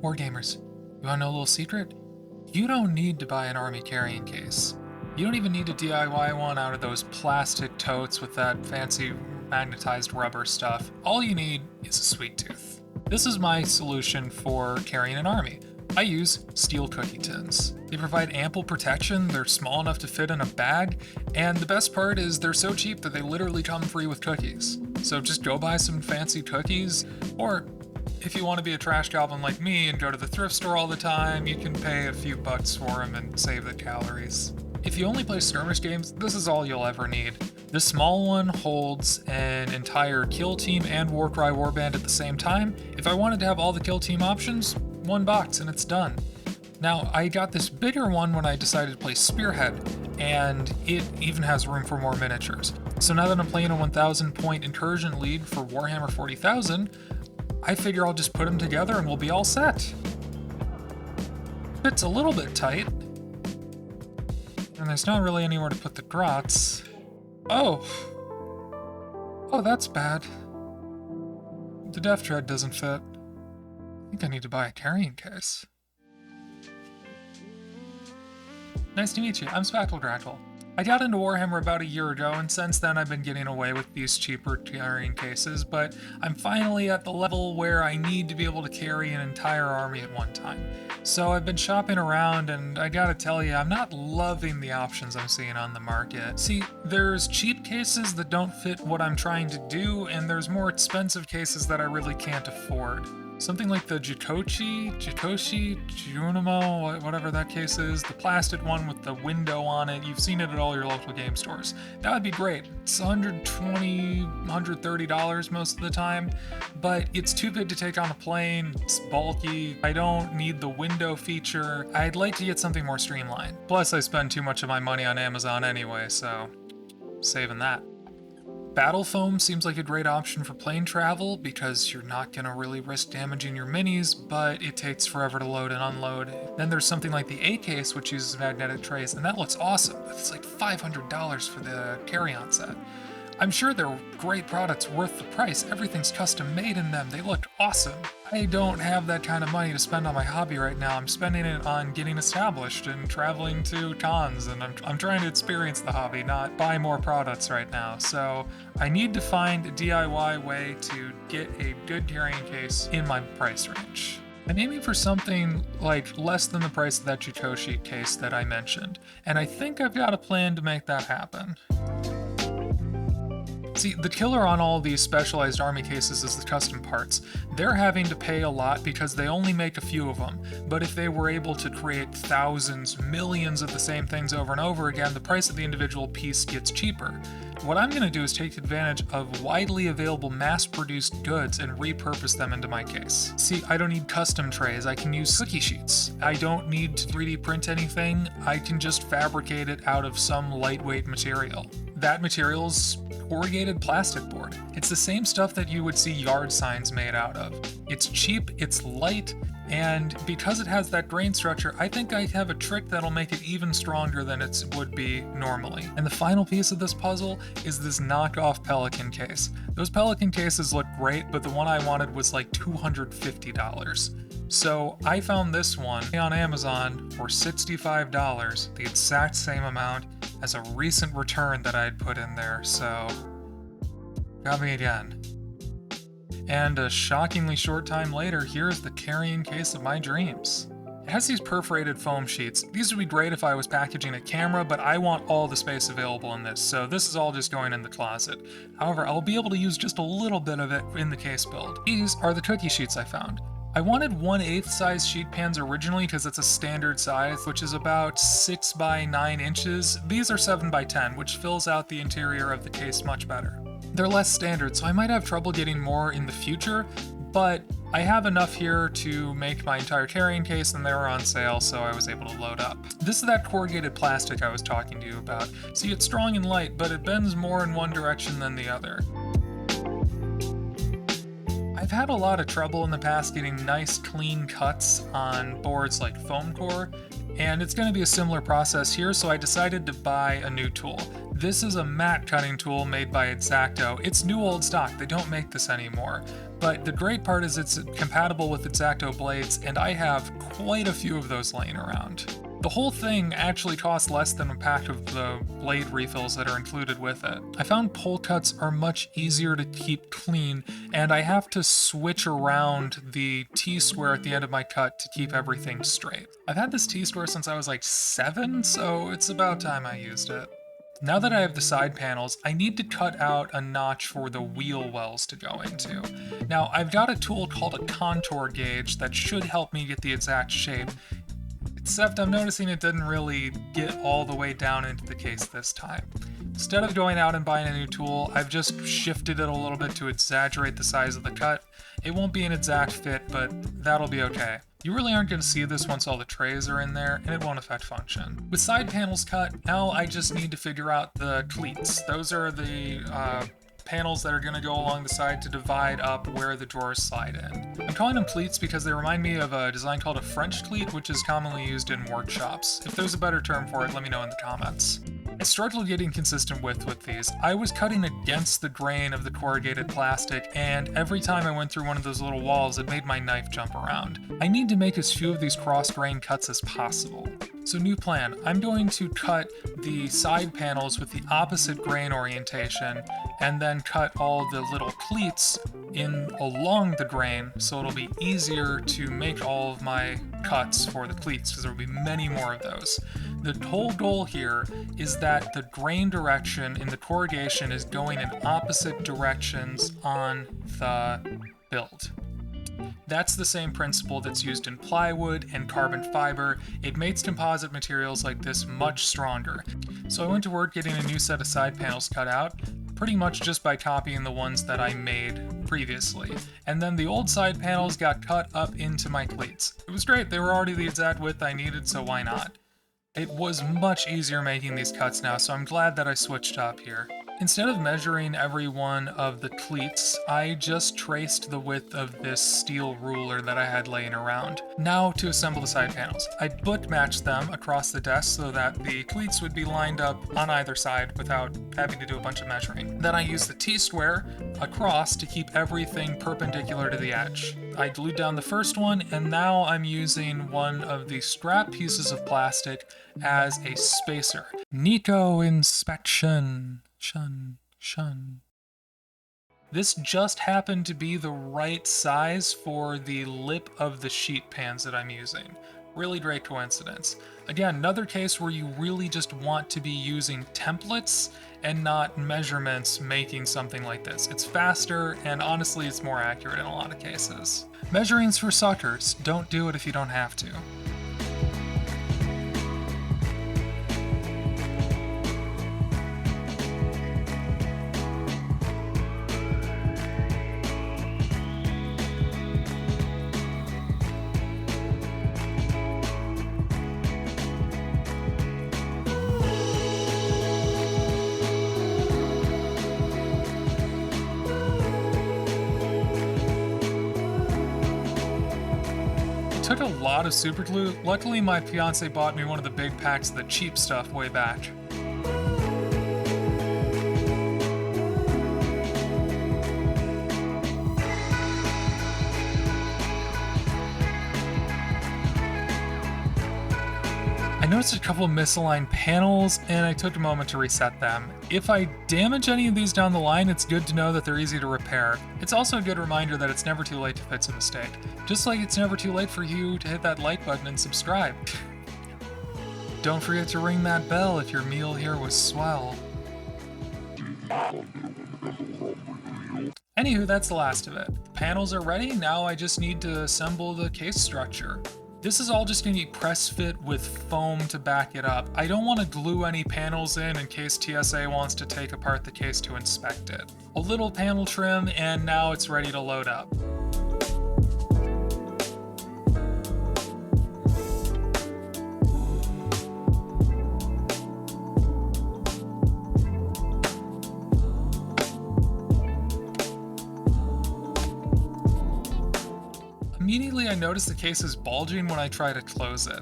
Wargamers, you wanna know a little secret? You don't need to buy an army carrying case. You don't even need to DIY one out of those plastic totes with that fancy magnetized rubber stuff. All you need is a sweet tooth. This is my solution for carrying an army. I use steel cookie tins. They provide ample protection, they're small enough to fit in a bag, and the best part is they're so cheap that they literally come free with cookies. So just go buy some fancy cookies, or if you want to be a trash goblin like me and go to the thrift store all the time, you can pay a few bucks for them and save the calories. If you only play skirmish games, this is all you'll ever need. This small one holds an entire kill team and Warcry warband at the same time. If I wanted to have all the kill team options, one box and it's done. Now, I got this bigger one when I decided to play Spearhead, and it even has room for more miniatures. So now that I'm playing a 1,000 point incursion lead for Warhammer 40,000, I figure I'll just put them together and we'll be all set. Fits a little bit tight, and there's not really anywhere to put the grots. Oh, that's bad. The Death Tread doesn't fit. I think I need to buy a carrying case. Nice to meet you, I'm Spacklegrackle. I got into Warhammer about a year ago, and since then I've been getting away with these cheaper carrying cases, but I'm finally at the level where I need to be able to carry an entire army at one time. So I've been shopping around, and I gotta tell you, I'm not loving the options I'm seeing on the market. See, there's cheap cases that don't fit what I'm trying to do, and there's more expensive cases that I really can't afford. Something like the Jikoshi, Junimo, whatever that case is, the plastic one with the window on it, you've seen it at all your local game stores. That would be great. It's $120, $130 most of the time, but it's too big to take on a plane, it's bulky, I don't need the window feature. I'd like to get something more streamlined. Plus I spend too much of my money on Amazon anyway, so saving that. Battle foam seems like a great option for plane travel because you're not going to really risk damaging your minis, but it takes forever to load and unload. Then there's something like the A case, which uses magnetic trays, and that looks awesome, but it's like $500 for the carry-on set. I'm sure they're great products worth the price. Everything's custom made in them. They look awesome. I don't have that kind of money to spend on my hobby right now. I'm spending it on getting established and traveling to cons, and I'm trying to experience the hobby, not buy more products right now. So I need to find a DIY way to get a good carrying case in my price range. I'm aiming for something like less than the price of that Jikoshi case that I mentioned, and I think I've got a plan to make that happen. See, the killer on all these specialized army cases is the custom parts. They're having to pay a lot because they only make a few of them, but if they were able to create thousands, millions of the same things over and over again, the price of the individual piece gets cheaper. What I'm going to do is take advantage of widely available mass-produced goods and repurpose them into my case. See, I don't need custom trays, I can use cookie sheets. I don't need to 3D print anything, I can just fabricate it out of some lightweight material. That material's corrugated plastic board. It's the same stuff that you would see yard signs made out of. It's cheap, it's light, and because it has that grain structure, I think I have a trick that'll make it even stronger than it would be normally. And the final piece of this puzzle is this knockoff Pelican case. Those Pelican cases look great, but the one I wanted was like $250. So I found this one on Amazon for $65, the exact same amount as a recent return that I had put in there, so got me again. And a shockingly short time later, here's the carrying case of my dreams. It has these perforated foam sheets. These would be great if I was packaging a camera, but I want all the space available in this, so this is all just going in the closet. However, I'll be able to use just a little bit of it in the case build. These are the cookie sheets I found. I wanted 1/8 size sheet pans originally because it's a standard size, which is about 6 by 9 inches. These are 7 by 10, which fills out the interior of the case much better. They're less standard, so I might have trouble getting more in the future, but I have enough here to make my entire carrying case, and they were on sale, so I was able to load up. This is that corrugated plastic I was talking to you about. See, it's strong and light, but it bends more in one direction than the other. I've had a lot of trouble in the past getting nice clean cuts on boards like foam core, and it's going to be a similar process here, so I decided to buy a new tool. This is a mat cutting tool made by X-Acto. It's new old stock, they don't make this anymore, But the great part is it's compatible with X-Acto blades, and I have quite a few of those laying around. The whole thing actually costs less than a pack of the blade refills that are included with it. I found pull cuts are much easier to keep clean, and I have to switch around the T-square at the end of my cut to keep everything straight. I've had this T-square since I was like 7, so it's about time I used it. Now that I have the side panels, I need to cut out a notch for the wheel wells to go into. Now, I've got a tool called a contour gauge that should help me get the exact shape, except I'm noticing it didn't really get all the way down into the case this time. Instead of going out and buying a new tool, I've just shifted it a little bit to exaggerate the size of the cut. It won't be an exact fit, but that'll be okay. You really aren't going to see this once all the trays are in there, and it won't affect function. With side panels cut, now I just need to figure out the cleats. Those are the panels that are going to go along the side to divide up where the drawers slide in. I'm calling them cleats because they remind me of a design called a French cleat, which is commonly used in workshops. If there's a better term for it, let me know in the comments. I struggled getting consistent width with these. I was cutting against the grain of the corrugated plastic, and every time I went through one of those little walls, it made my knife jump around. I need to make as few of these cross-grain cuts as possible. So new plan, I'm going to cut the side panels with the opposite grain orientation, and then cut all the little cleats in along the grain, so it'll be easier to make all of my cuts for the cleats, because there will be many more of those. The whole goal here is that the grain direction in the corrugation is going in opposite directions on the build. That's the same principle that's used in plywood and carbon fiber. It makes composite materials like this much stronger. So I went to work getting a new set of side panels cut out, pretty much just by copying the ones that I made previously. And then the old side panels got cut up into my cleats. It was great, they were already the exact width I needed, so why not? It was much easier making these cuts now, so I'm glad that I switched up here. Instead of measuring every one of the cleats, I just traced the width of this steel ruler that I had laying around. Now to assemble the side panels. I book matched them across the desk so that the cleats would be lined up on either side without having to do a bunch of measuring. Then I used the T-square across to keep everything perpendicular to the edge. I glued down the first one, and now I'm using one of the scrap pieces of plastic as a spacer. Nico inspection. Shun. This just happened to be the right size for the lip of the sheet pans that I'm using. Really great coincidence. Again, another case where you really just want to be using templates and not measurements making something like this. It's faster, and honestly, it's more accurate in a lot of cases. Measuring's for suckers. Don't do it if you don't have to. Took a lot of super glue. Luckily, my fiance bought me one of the big packs of the cheap stuff way back. I noticed a couple of misaligned panels, and I took a moment to reset them. If I damage any of these down the line, it's good to know that they're easy to repair. It's also a good reminder that it's never too late to fix a mistake. Just like it's never too late for you to hit that like button and subscribe. Don't forget to ring that bell if your meal here was swell. Anywho, that's the last of it. The panels are ready, now I just need to assemble the case structure. This is all just going to be press fit with foam to back it up. I don't want to glue any panels in case TSA wants to take apart the case to inspect it. A little panel trim, and now it's ready to load up. Immediately I notice the case is bulging when I try to close it.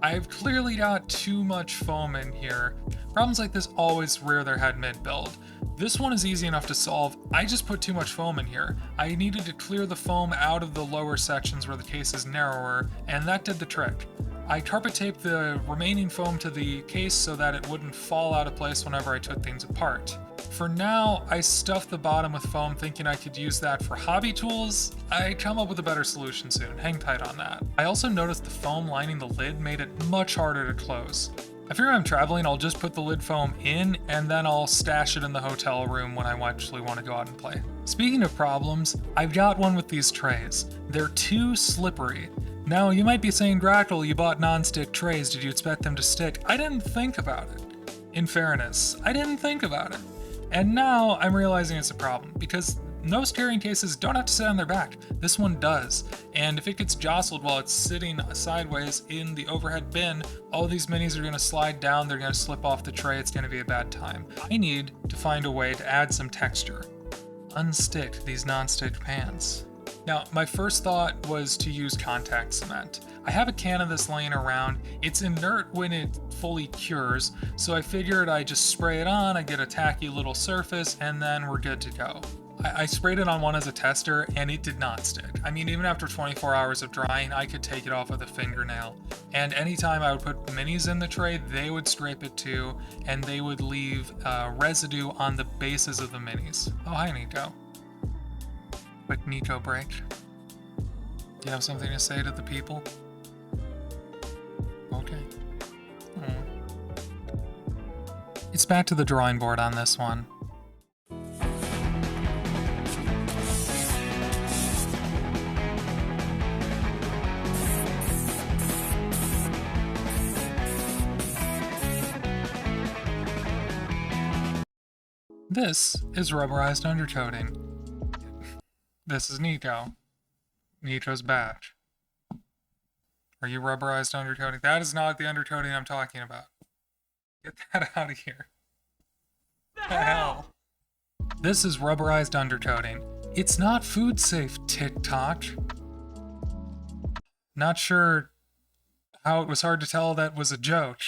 I've clearly got too much foam in here. Problems like this always rear their head mid-build. This one is easy enough to solve. I just put too much foam in here. I needed to clear the foam out of the lower sections where the case is narrower, and that did the trick. I carpet taped the remaining foam to the case so that it wouldn't fall out of place whenever I took things apart. For now, I stuffed the bottom with foam thinking I could use that for hobby tools. I come up with a better solution soon, hang tight on that. I also noticed the foam lining the lid made it much harder to close. I figure I'm traveling, I'll just put the lid foam in and then I'll stash it in the hotel room when I actually want to go out and play. Speaking of problems, I've got one with these trays. They're too slippery. Now, you might be saying, Grackle, you bought non-stick trays, did you expect them to stick? I didn't think about it. In fairness, I didn't think about it. And now I'm realizing it's a problem, because most carrying cases don't have to sit on their back. This one does. And if it gets jostled while it's sitting sideways in the overhead bin, all these minis are going to slide down, they're going to slip off the tray, it's going to be a bad time. I need to find a way to add some texture. Unstick these non-stick pans. Now, my first thought was to use contact cement. I have a can of this laying around. It's inert when it fully cures, so I figured I just spray it on, I get a tacky little surface, and then we're good to go. I sprayed it on one as a tester, and it did not stick. I mean, even after 24 hours of drying, I could take it off with a fingernail. And anytime I would put minis in the tray, they would scrape it too, and they would leave residue on the bases of the minis. Oh, hi, Nico. Quick Nico break. Do you have something to say to the people? Okay. It's back to the drawing board on this one. This is rubberized undercoating. This is Nico. Nico's badge. Are you rubberized undercoating? That is not the undercoating I'm talking about. Get that out of here. The hell? This is rubberized undercoating. It's not food safe, TikTok. Not sure how it was hard to tell that was a joke.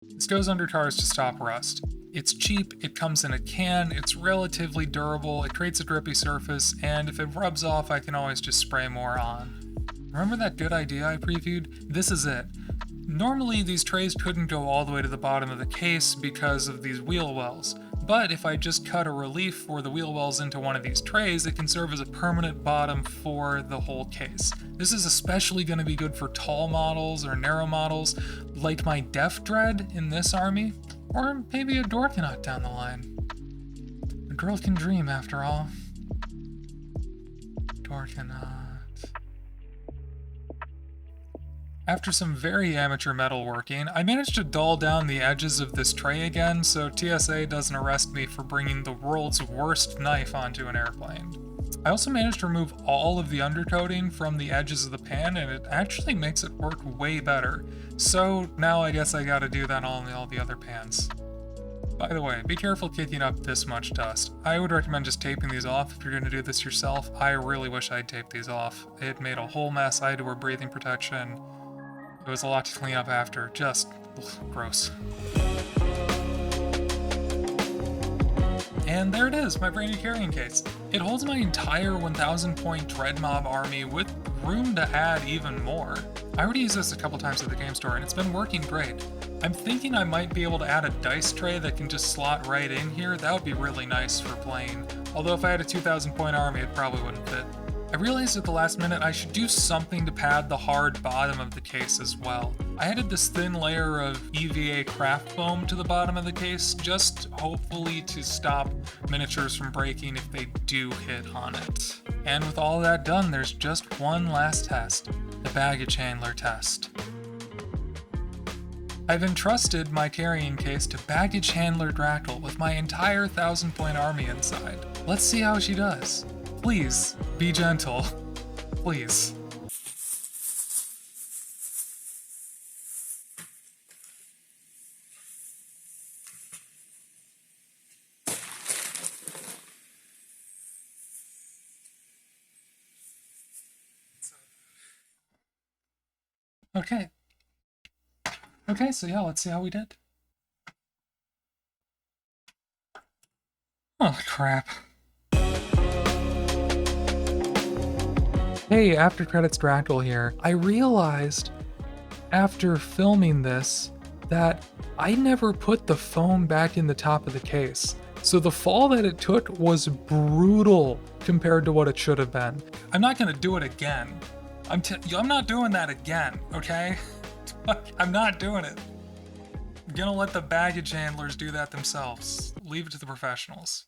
This goes under cars to stop rust. It's cheap, it comes in a can, it's relatively durable, it creates a drippy surface, and if it rubs off, I can always just spray more on. Remember that good idea I previewed? This is it. Normally, these trays couldn't go all the way to the bottom of the case because of these wheel wells, but if I just cut a relief for the wheel wells into one of these trays, it can serve as a permanent bottom for the whole case. This is especially going to be good for tall models or narrow models, like my Def Dread in this army, or maybe a Dorkanaut down the line. A girl can dream, after all. Dorkanaut. After some very amateur metalworking, I managed to dull down the edges of this tray again so TSA doesn't arrest me for bringing the world's worst knife onto an airplane. I also managed to remove all of the undercoating from the edges of the pan, and it actually makes it work way better. So now I guess I gotta do that on all the other pans. By the way, be careful kicking up this much dust. I would recommend just taping these off if you're gonna do this yourself. I really wish I'd taped these off. It made a whole mess. I had to wear breathing protection. It was a lot to clean up after. Just gross. And there it is, my brand new carrying case. It holds my entire 1,000 point Dread Mob army with room to add even more. I already used this a couple times at the game store and it's been working great. I'm thinking I might be able to add a dice tray that can just slot right in here. That would be really nice for playing. Although if I had a 2,000 point army, it probably wouldn't fit. I realized at the last minute I should do something to pad the hard bottom of the case as well. I added this thin layer of EVA craft foam to the bottom of the case, just hopefully to stop miniatures from breaking if they do hit on it. And with all that done, there's just one last test, the baggage handler test. I've entrusted my carrying case to baggage handler Drackle with my entire 1,000 point army inside. Let's see how she does. Please, be gentle. Please. Okay. Okay, so yeah, let's see how we did. Oh, crap. Hey, After Credits Dractyl here. I realized after filming this that I never put the foam back in the top of the case. So the fall that it took was brutal compared to what it should have been. I'm not gonna do it again. I'm not doing that again, okay? I'm not doing it. I'm gonna let the baggage handlers do that themselves. Leave it to the professionals.